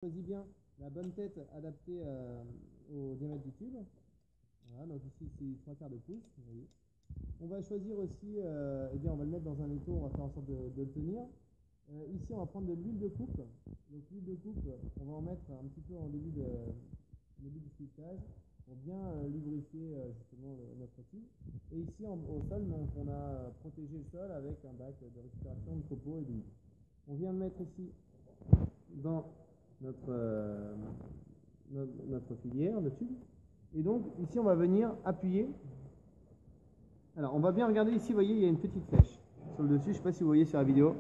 Choisis bien la bonne tête adaptée au diamètre du tube. Voilà, donc ici c'est 3/4 de pouce. Vous voyez. On va choisir aussi, eh bien on va le mettre dans un étau, on va faire en sorte de le tenir. Ici on va prendre de l'huile de coupe. Donc l'huile de coupe, on va en mettre un petit peu en début du sculptage pour bien lubrifier justement notre tube. Et ici au sol, donc, on a protégé le sol avec un bac de récupération de copeaux et d'huile. On vient le mettre ici dans notre filière de tube. Et donc ici on va venir appuyer. Alors on va bien regarder ici, vous voyez, il y a une petite flèche sur le dessus, je ne sais pas si vous voyez sur la vidéo,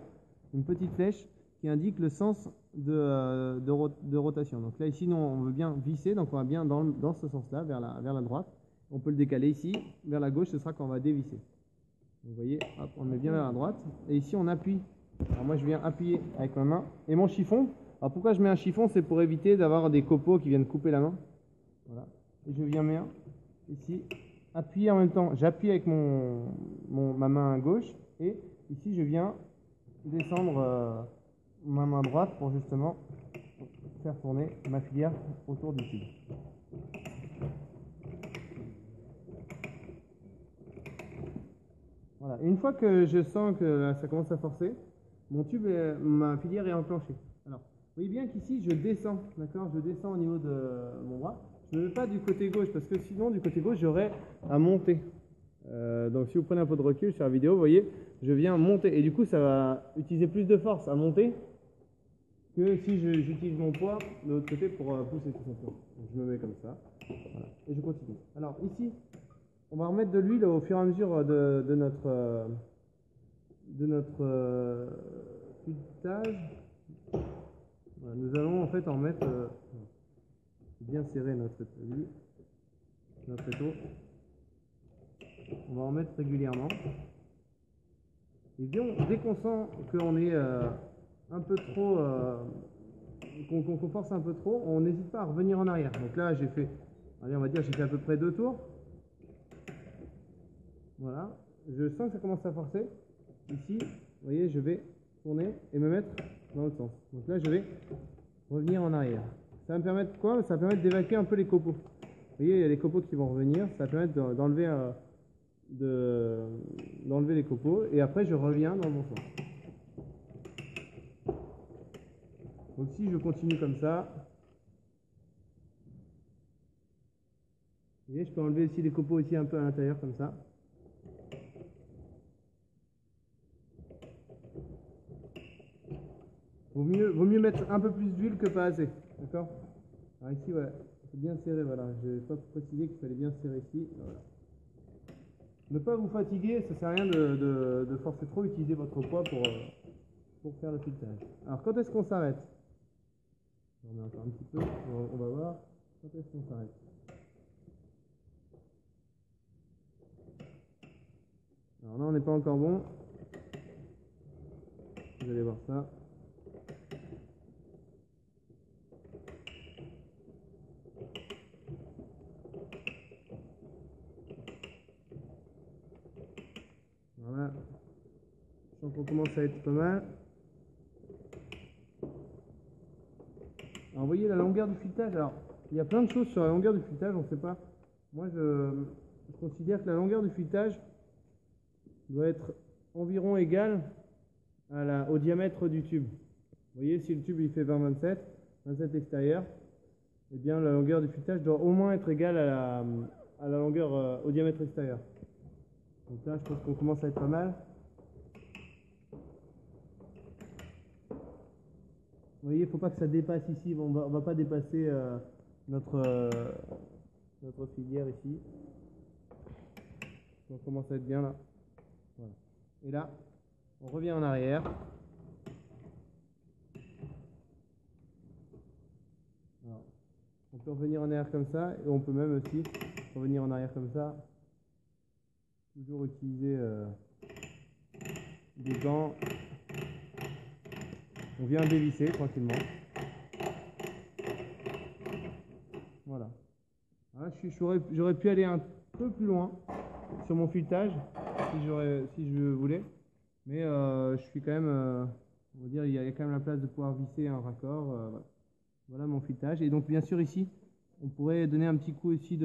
une petite flèche qui indique le sens de rotation. Donc là ici nous on veut bien visser, donc on va bien dans ce sens là, vers la droite. On peut le décaler ici, vers la gauche ce sera quand on va dévisser. Vous voyez, hop, on le met bien vers la droite, et ici on appuie. Alors moi je viens appuyer avec ma main, et mon chiffon, alors pourquoi je mets un chiffon, c'est pour éviter d'avoir des copeaux qui viennent couper la main. Voilà. Et je viens mettre ici, appuyer en même temps, j'appuie avec ma main gauche, et ici je viens descendre ma main droite pour justement faire tourner ma filière autour du tube. Voilà. Et une fois que je sens que ça commence à forcer, ma filière est enclenchée. Alors, vous voyez bien qu'ici je descends, d'accord? Je descends au niveau de mon bras. Je ne vais pas du côté gauche parce que sinon du côté gauche j'aurais à monter. Donc si vous prenez un peu de recul sur la vidéo, vous voyez, je viens monter et du coup ça va utiliser plus de force à monter que si j'utilise mon poids de l'autre côté pour pousser tout simplement. Donc, je me mets comme ça, voilà, et je continue. Alors ici, on va remettre de l'huile au fur et à mesure de notre filetage. Voilà, nous allons en fait en mettre bien serrer notre étau. On va en mettre régulièrement. Et dès qu'on sent qu'on est un peu trop, qu'on force un peu trop, on n'hésite pas à revenir en arrière. Donc là, j'ai fait, allez, on va dire, j'ai fait à peu près 2 tours. Voilà. Je sens que ça commence à forcer. Ici, vous voyez, je vais tourner et me mettre dans l'autre sens. Donc là, je vais revenir en arrière. Ça va me permettre quoi? Ça va permettre d'évacuer un peu les copeaux. Vous voyez, il y a les copeaux qui vont revenir. Ça va permettre d'enlever les copeaux. Et après, je reviens dans mon sens. Donc si je continue comme ça, vous voyez, je peux enlever aussi les copeaux aussi un peu à l'intérieur comme ça. Vaut mieux mettre un peu plus d'huile que pas assez. D'accord? Alors ici, voilà, c'est bien serré, voilà. Je n'ai pas précisé qu'il fallait bien serrer ici. Voilà. Ne pas vous fatiguer, ça ne sert à rien de forcer trop, utiliser votre poids pour faire le filetage. Alors quand est-ce qu'on s'arrête? Je remets encore un petit peu, on va voir. Quand est-ce qu'on s'arrête? Alors là on n'est pas encore bon. Vous allez voir ça. Voilà. Je sens qu'on commence à être pas mal. Alors vous voyez la longueur du filetage, alors il y a plein de choses sur la longueur du filetage, on ne sait pas. Moi je considère que la longueur du filetage doit être environ égale au diamètre du tube. Vous voyez, si le tube il fait 20-27 extérieur, eh bien la longueur du filetage doit au moins être égale à la longueur au diamètre extérieur. Donc là je pense qu'on commence à être pas mal. Vous voyez, il ne faut pas que ça dépasse ici, on va pas dépasser notre filière ici. On commence à être bien là. Voilà. Et là, on revient en arrière. Alors, on peut revenir en arrière comme ça, et on peut même aussi revenir en arrière comme ça. Toujours utiliser des gants. On vient dévisser tranquillement. Voilà. J'aurais pu aller un peu plus loin sur mon filetage si je voulais. Mais je suis quand même, on va dire, il y a quand même la place de pouvoir visser un raccord. Voilà. Voilà mon filetage. Et donc bien sûr ici, on pourrait donner un petit coup aussi de